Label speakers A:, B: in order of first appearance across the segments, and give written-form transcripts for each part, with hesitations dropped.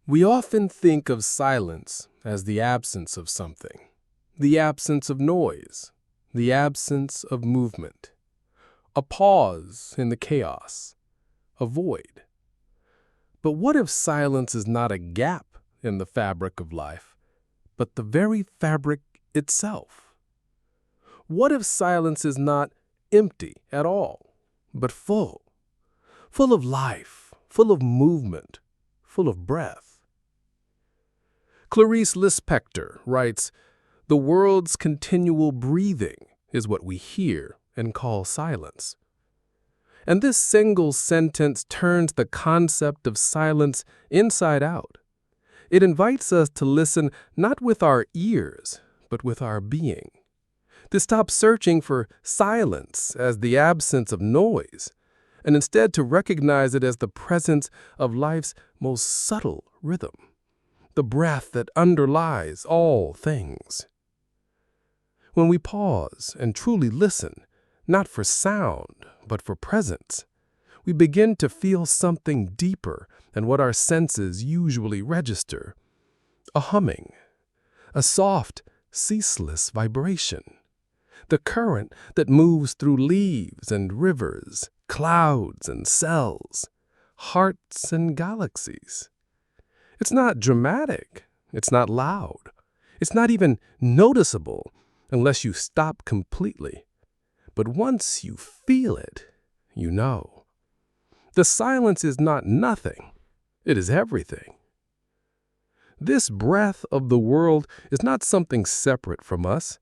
A: We often think of silence as the absence of something, the absence of noise, the absence of movement, a pause in the chaos, a void. But what if silence is not a gap in the fabric of life, but the very fabric itself? What if silence is not empty at all, but full of life, full of movement, full of breath? Clarice Lispector writes, "The world's continual breathing is what we hear and call silence." And this single sentence turns the concept of silence inside out. It invites us to listen not with our ears, but with our being. To stop searching for silence as the absence of noise, and instead to recognize it as the presence of life's most subtle rhythm, the breath that underlies all things. When we pause and truly listen, not for sound, but for presence, we begin to feel something deeper than what our senses usually register. A humming, a soft, ceaseless vibration, the current that moves through leaves and rivers, clouds and cells, hearts and galaxies. It's not dramatic, it's not loud, it's not even noticeable unless you stop completely. But once you feel it, you know. The silence is not nothing, it is everything. This breath of the world is not something separate from us.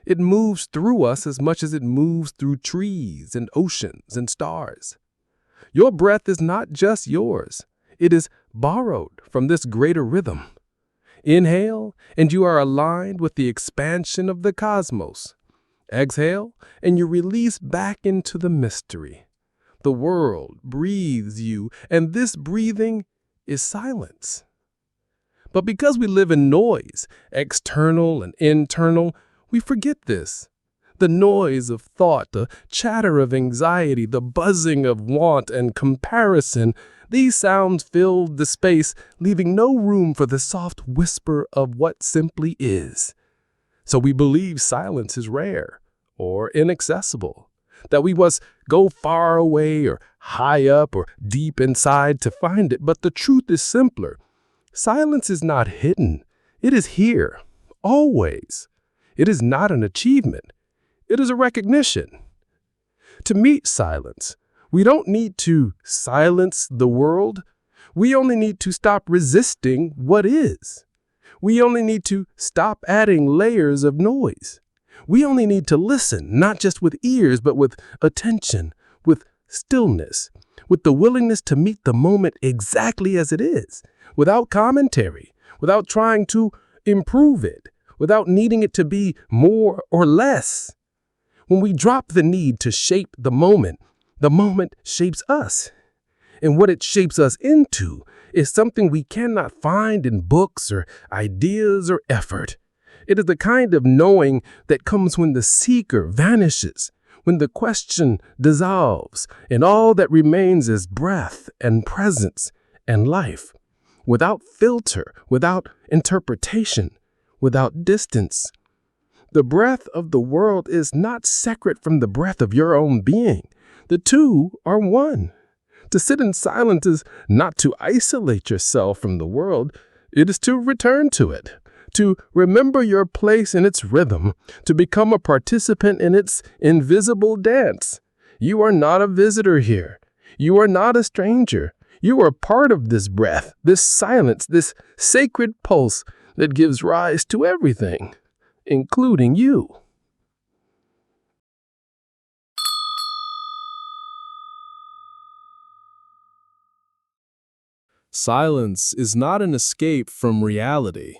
A: It moves through us as much as it moves through trees and oceans and stars. Your breath is not just yours. It is borrowed from this greater rhythm. Inhale, and you are aligned with the expansion of the cosmos. Exhale, and you release back into the mystery. The world breathes you, and this breathing is silence. But because we live in noise, external and internal, we forget this. The noise of thought, the chatter of anxiety, the buzzing of want and comparison, these sounds fill the space, leaving no room for the soft whisper of what simply is. So we believe silence is rare or inaccessible, that we must go far away or high up or deep inside to find it. But the truth is simpler. Silence is not hidden. It is here, always. It is not an achievement. It is a recognition. To meet silence, we don't need to silence the world. We only need to stop resisting what is. We only need to stop adding layers of noise. We only need to listen, not just with ears, but with attention, with stillness, with the willingness to meet the moment exactly as it is, without commentary, without trying to improve it, without needing it to be more or less. When we drop the need to shape the moment shapes us. And what it shapes us into is something we cannot find in books or ideas or effort. It is the kind of knowing that comes when the seeker vanishes, when the question dissolves, and all that remains is breath and presence and life, without filter, without interpretation, without distance. The breath of the world is not separate from the breath of your own being. The two are one. To sit in silence is not to isolate yourself from the world. It is to return to it, to remember your place in its rhythm, to become a participant in its invisible dance. You are not a visitor here. You are not a stranger. You are part of this breath, this silence, this sacred pulse that gives rise to everything, including you. Silence is not an escape from reality.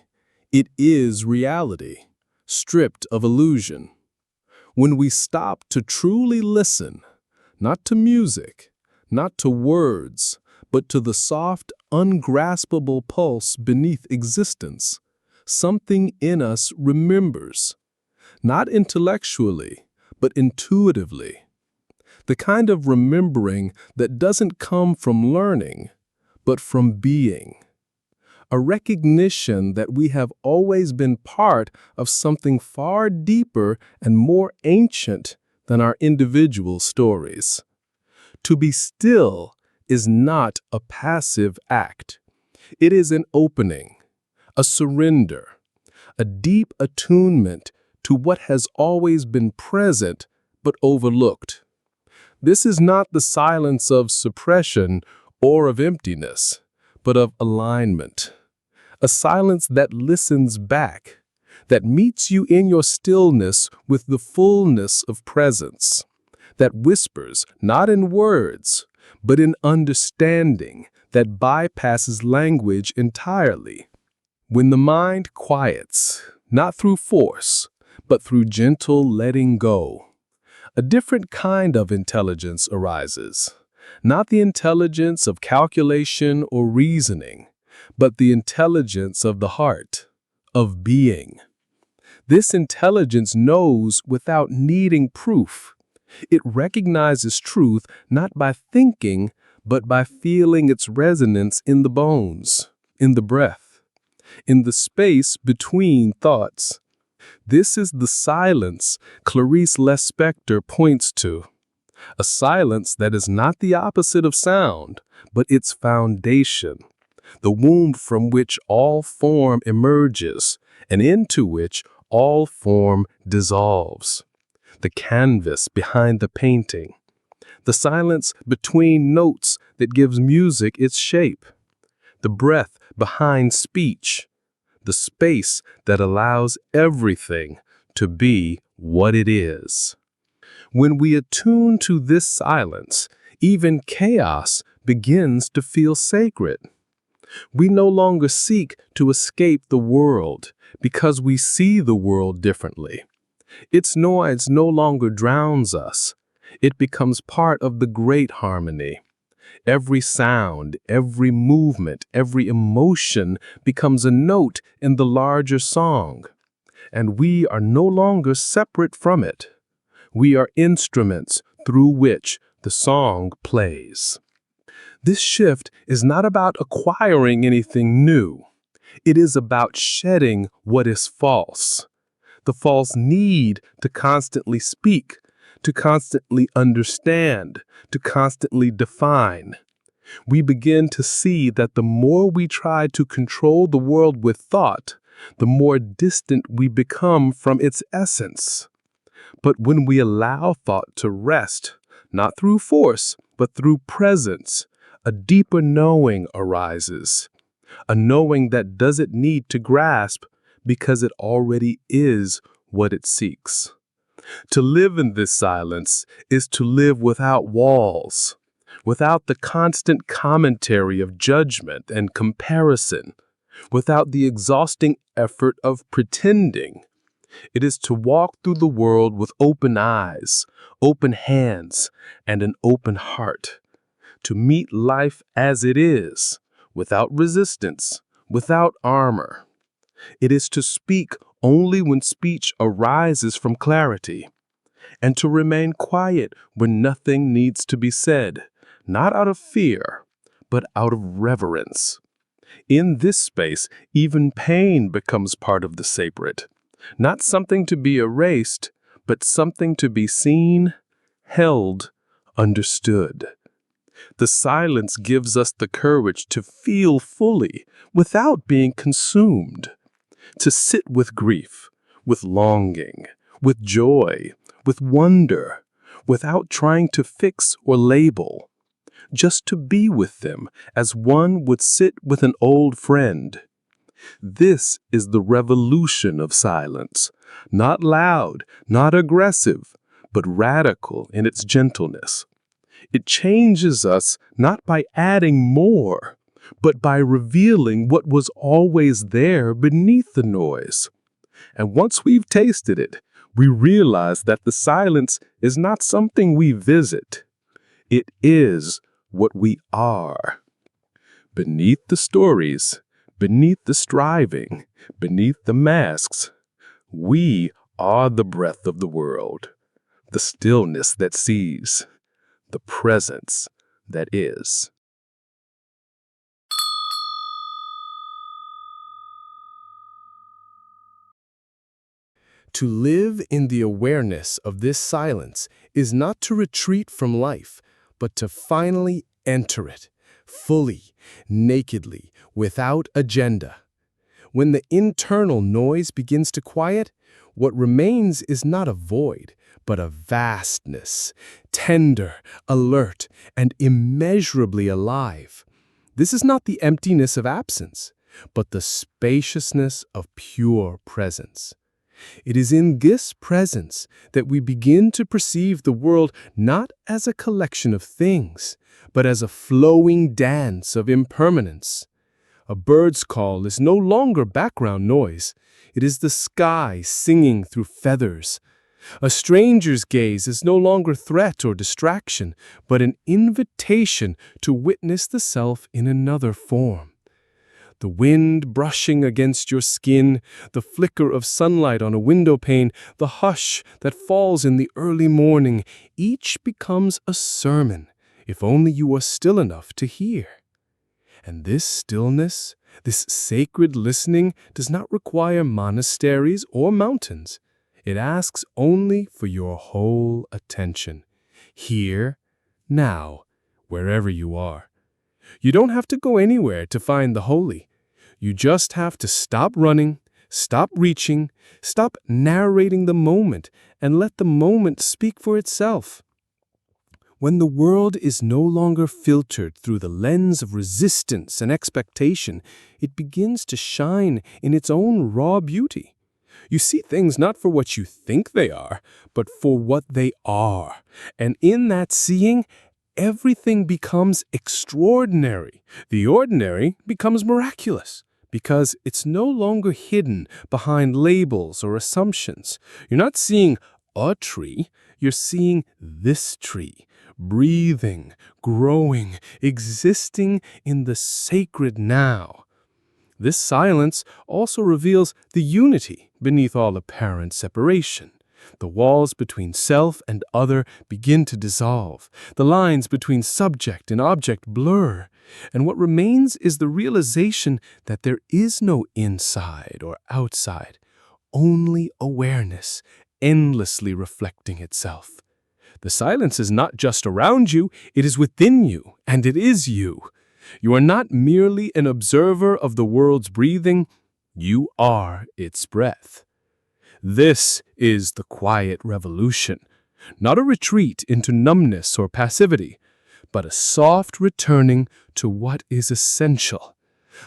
A: It is reality, stripped of illusion. When we stop to truly listen, not to music, not to words, but to the soft, ungraspable pulse beneath existence, something in us remembers, not intellectually, but intuitively. The kind of remembering that doesn't come from learning, but from being. a recognition that we have always been part of something far deeper and more ancient than our individual stories. To be still is not a passive act. It is an opening, a surrender, a deep attunement to what has always been present but overlooked. This is not the silence of suppression or of emptiness, but of alignment. A silence that listens back, that meets you in your stillness with the fullness of presence, that whispers not in words, but in understanding that bypasses language entirely. When the mind quiets, not through force, but through gentle letting go, a different kind of intelligence arises. Not the intelligence of calculation or reasoning, but the intelligence of the heart, of being. This intelligence knows without needing proof. It recognizes truth not by thinking, but by feeling its resonance in the bones, in the breath, in the space between thoughts. This is the silence Clarice Lispector points to, a silence that is not the opposite of sound, but its foundation, the womb from which all form emerges and into which all form dissolves, the canvas behind the painting, the silence between notes that gives music its shape, the breath behind speech, the space that allows everything to be what it is. When we attune to this silence, even chaos begins to feel sacred. We no longer seek to escape the world because we see the world differently. Its noise no longer drowns us. It becomes part of the great harmony. Every sound, every movement, every emotion becomes a note in the larger song, and we are no longer separate from it. We are instruments through which the song plays. This shift is not about acquiring anything new. It is about shedding what is false. The false need to constantly speak, to constantly understand, to constantly define. We begin to see that the more we try to control the world with thought, the more distant we become from its essence. But when we allow thought to rest, not through force, but through presence, a deeper knowing arises, a knowing that doesn't need to grasp because it already is what it seeks. To live in this silence is to live without walls, without the constant commentary of judgment and comparison, without the exhausting effort of pretending. It is to walk through the world with open eyes, open hands, and an open heart, to meet life as it is, without resistance, without armor. It is to speak only when speech arises from clarity, and to remain quiet when nothing needs to be said, not out of fear, but out of reverence. In this space, even pain becomes part of the sacred, not something to be erased, but something to be seen, held, understood. The silence gives us the courage to feel fully without being consumed, to sit with grief, with longing, with joy, with wonder, without trying to fix or label, just to be with them as one would sit with an old friend. This is the revolution of silence, not loud, not aggressive, but radical in its gentleness. It changes us not by adding more, but by revealing what was always there beneath the noise. And once we've tasted it, we realize that the silence is not something we visit. It is what we are. Beneath the stories, beneath the striving, beneath the masks, we are the breath of the world, the stillness that sees, the presence that is. To live in the awareness of this silence is not to retreat from life, but to finally enter it, fully, nakedly, without agenda. When the internal noise begins to quiet, what remains is not a void, but a vastness, tender, alert, and immeasurably alive. This is not the emptiness of absence, but the spaciousness of pure presence. It is in this presence that we begin to perceive the world not as a collection of things, but as a flowing dance of impermanence. A bird's call is no longer background noise. It is the sky singing through feathers. A stranger's gaze is no longer threat or distraction, but an invitation to witness the self in another form. The wind brushing against your skin, the flicker of sunlight on a window pane, the hush that falls in the early morning, each becomes a sermon, if only you are still enough to hear. And this stillness, this sacred listening, does not require monasteries or mountains. It asks only for your whole attention, here, now, wherever you are. You don't have to go anywhere to find the holy. You just have to stop running, stop reaching, stop narrating the moment, and let the moment speak for itself. When the world is no longer filtered through the lens of resistance and expectation, it begins to shine in its own raw beauty. You see things not for what you think they are, but for what they are. And in that seeing, everything becomes extraordinary. The ordinary becomes miraculous, because it's no longer hidden behind labels or assumptions. You're not seeing a tree, you're seeing this tree, breathing, growing, existing in the sacred now. This silence also reveals the unity beneath all apparent separation. The walls between self and other begin to dissolve. The lines between subject and object blur. And what remains is the realization that there is no inside or outside, only awareness, endlessly reflecting itself. The silence is not just around you, it is within you, and it is you. You are not merely an observer of the world's breathing, you are its breath. This is the quiet revolution, not a retreat into numbness or passivity, but a soft returning to what is essential,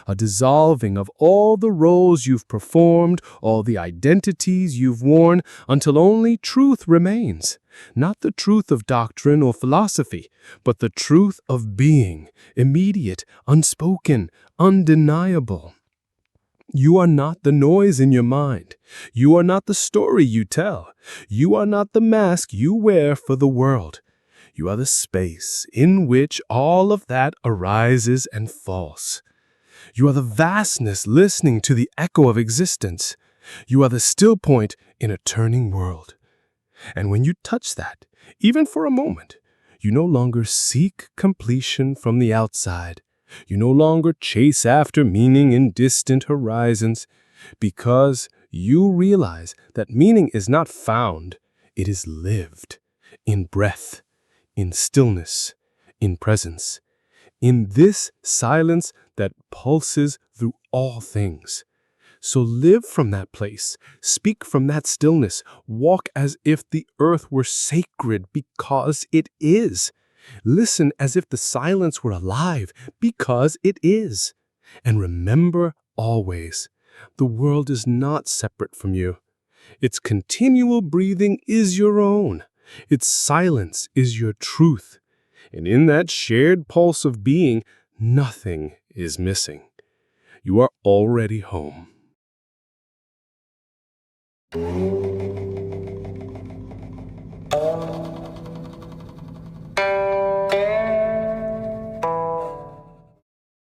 A: a dissolving of all the roles you've performed, all the identities you've worn, until only truth remains. Not the truth of doctrine or philosophy, but the truth of being, immediate, unspoken, undeniable. You are not the noise in your mind. You are not the story you tell. You are not the mask you wear for the world. You are the space in which all of that arises and falls. You are the vastness listening to the echo of existence. You are the still point in a turning world. And when you touch that, even for a moment, you no longer seek completion from the outside. You no longer chase after meaning in distant horizons, because you realize that meaning is not found, it is lived in breath, in stillness, in presence, in this silence that pulses through all things. So live from that place, speak from that stillness, walk as if the earth were sacred because it is. Listen as if the silence were alive because it is. And remember always, the world is not separate from you. Its continual breathing is your own. Its silence is your truth. And in that shared pulse of being, nothing is missing. You are already home.